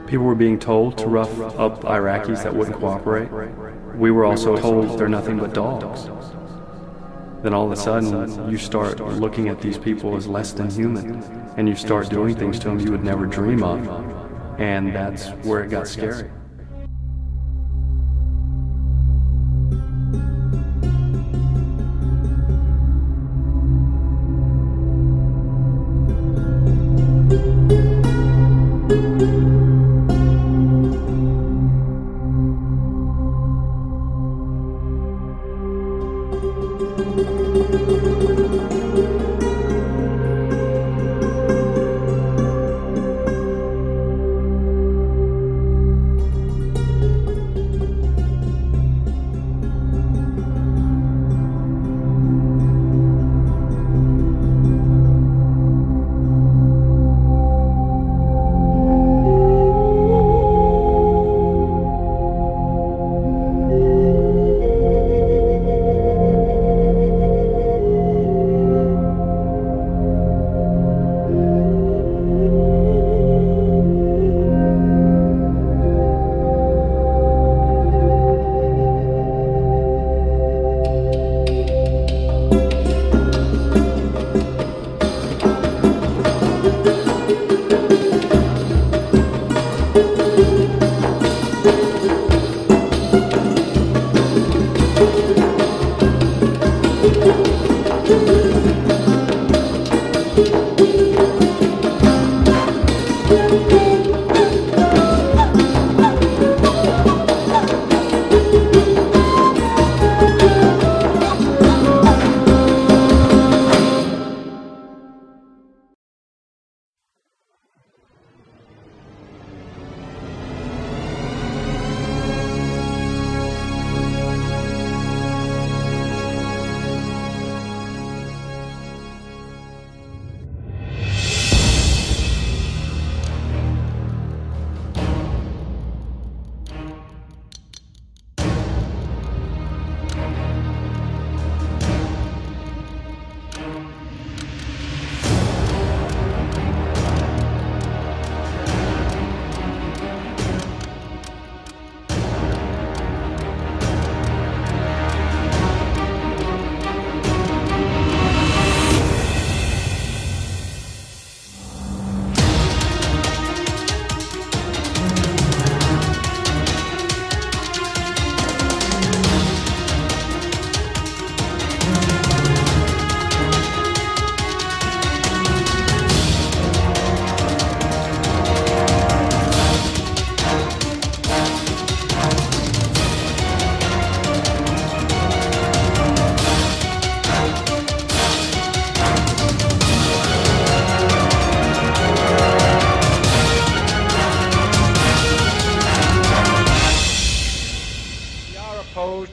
People were being told to rough up Iraqis that wouldn't cooperate. We were also told they're nothing but dogs. Then all of a sudden, you start looking at these people as less than human, and you start doing things to them you would never dream of, and that's where it got scary.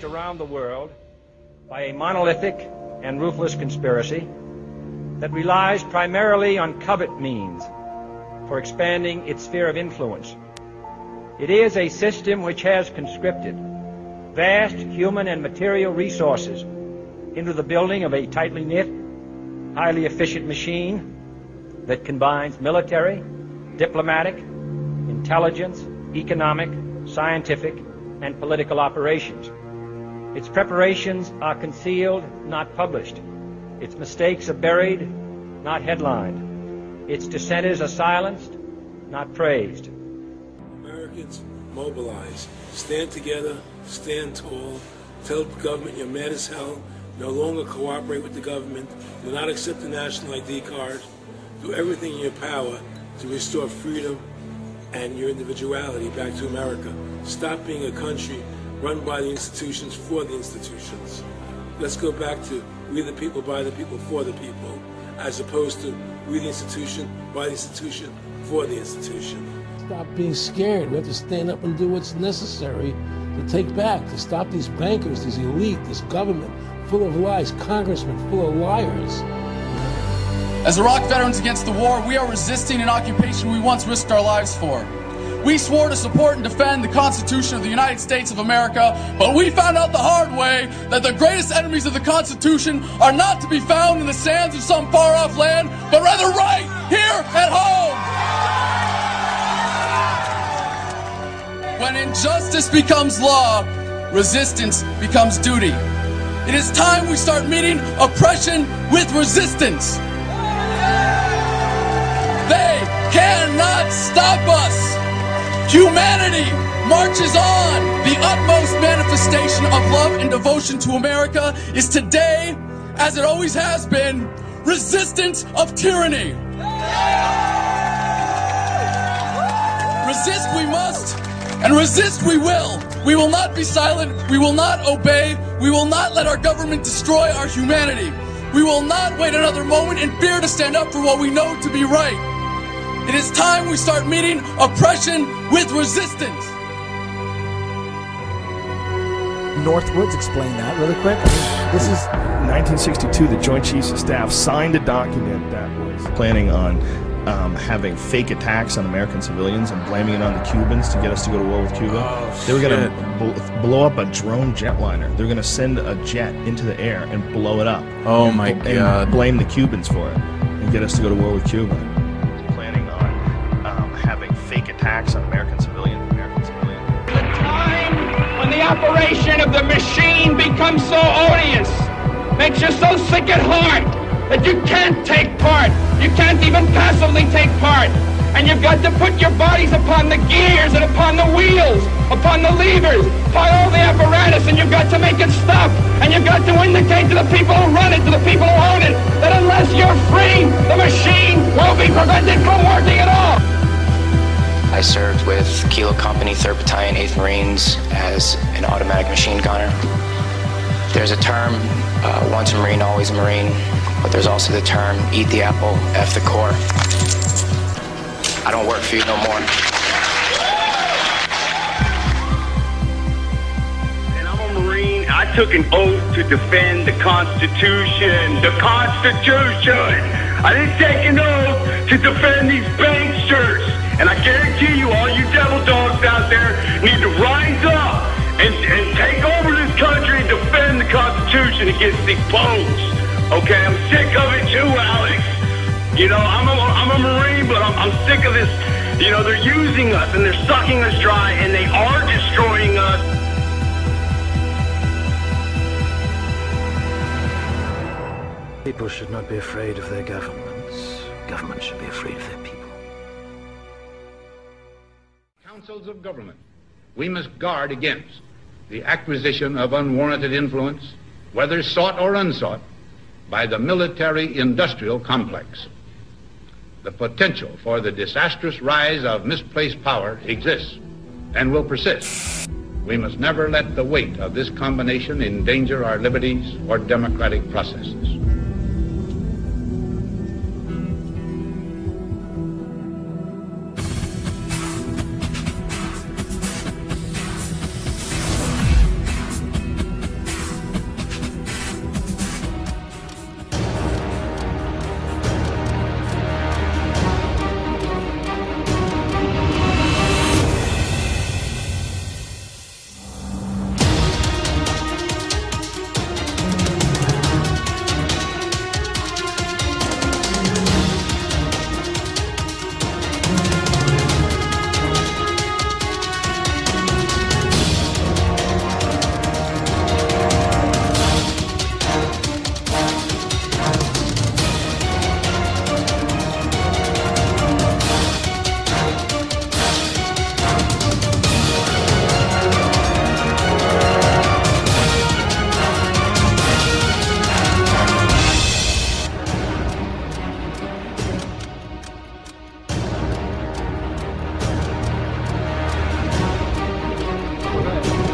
Around the world by a monolithic and ruthless conspiracy that relies primarily on covert means for expanding its sphere of influence. It is a system which has conscripted vast human and material resources into the building of a tightly knit, highly efficient machine that combines military, diplomatic, intelligence, economic, scientific, and political operations. Its preparations are concealed, not published. Its mistakes are buried, not headlined. Its dissenters are silenced, not praised. Americans, mobilize. Stand together, stand tall. Tell the government you're mad as hell. No longer cooperate with the government. Do not accept the national ID card. Do everything in your power to restore freedom and your individuality back to America. Stop being a country run by the institutions for the institutions. Let's go back to we the people, by the people, for the people, as opposed to we the institution, by the institution, for the institution. Stop being scared. We have to stand up and do what's necessary to take back, to stop these bankers, this elite, this government full of lies, congressmen full of liars. As Iraq Veterans Against the War, we are resisting an occupation we once risked our lives for. We swore to support and defend the Constitution of the United States of America, but we found out the hard way that the greatest enemies of the Constitution are not to be found in the sands of some far-off land, but rather right here at home. When injustice becomes law, resistance becomes duty. It is time we start meeting oppression with resistance. They cannot stop us. Humanity marches on. The utmost manifestation of love and devotion to America is today, as it always has been, resistance of tyranny. Resist we must, and resist we will. We will not be silent. We will not obey. We will not let our government destroy our humanity. We will not wait another moment in fear to stand up for what we know to be right. It is time we start meeting oppression with resistance. Northwoods, explain that really quick. I mean, this is 1962. The Joint Chiefs of Staff signed a document that was planning on having fake attacks on American civilians and blaming it on the Cubans to get us to go to war with Cuba. They were going to blow up a drone jetliner. They were going to send a jet into the air and blow it up. Oh my God! And blame the Cubans for it and get us to go to war with Cuba. Planning on having fake attacks on American civilians. The time when the operation of the machine becomes so odious, makes you so sick at heart that you can't take part. You can't even passively take part. And you've got to put your bodies upon the gears and upon the wheels, upon the levers, upon all the apparatus, and you've got to make it stop. And you've got to indicate to the people who run it, to the people who own it, that unless you're free, the machine will be prevented from working at all. I served with Kilo Company, 3rd Battalion, 8th Marines as an automatic machine gunner. There's a term, once a Marine, always a Marine, but there's also the term, eat the apple, F the Corps. I don't work for you no more. And I'm a Marine. I took an oath to defend the Constitution. The Constitution! I didn't take an oath to defend these banksters. And I guarantee you, all you devil dogs out there need to rise up and take over this country and defend the Constitution against these punks. Okay, I'm sick of it too, Alex. You know, I'm a Marine, but I'm sick of this. You know, they're using us and they're sucking us dry and they are destroying us. People should not be afraid of their governments. Governments should be afraid of their people. Councils of government, we must guard against the acquisition of unwarranted influence, whether sought or unsought, by the military-industrial complex. The potential for the disastrous rise of misplaced power exists and will persist. We must never let the weight of this combination endanger our liberties or democratic processes.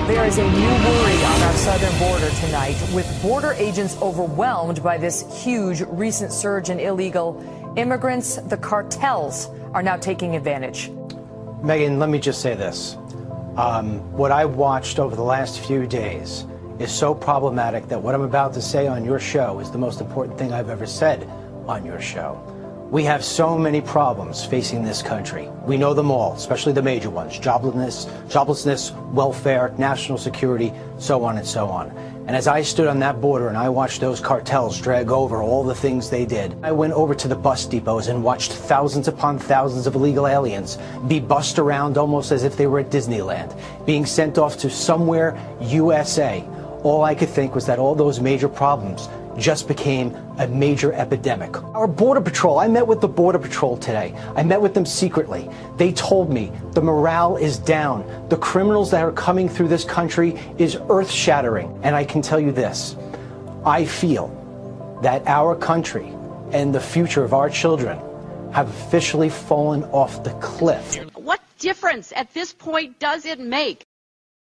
There is a new worry on our southern border tonight, with border agents overwhelmed by this huge recent surge in illegal immigrants. The cartels are now taking advantage. Megan, let me just say this. What I watched over the last few days is so problematic that what I'm about to say on your show is the most important thing I've ever said on your show. We have so many problems facing this country. We know them all, especially the major ones: joblessness, welfare, national security, so on and so on. And as I stood on that border and I watched those cartels drag over all the things they did, I went over to the bus depots and watched thousands upon thousands of illegal aliens be bussed around almost as if they were at Disneyland, being sent off to somewhere USA. All I could think was that all those major problems just became a major epidemic. Our Border Patrol, I met with the Border Patrol today. I met with them secretly. They told me the morale is down. The criminals that are coming through this country is earth-shattering. And I can tell you this, I feel that our country and the future of our children have officially fallen off the cliff. What difference at this point does it make?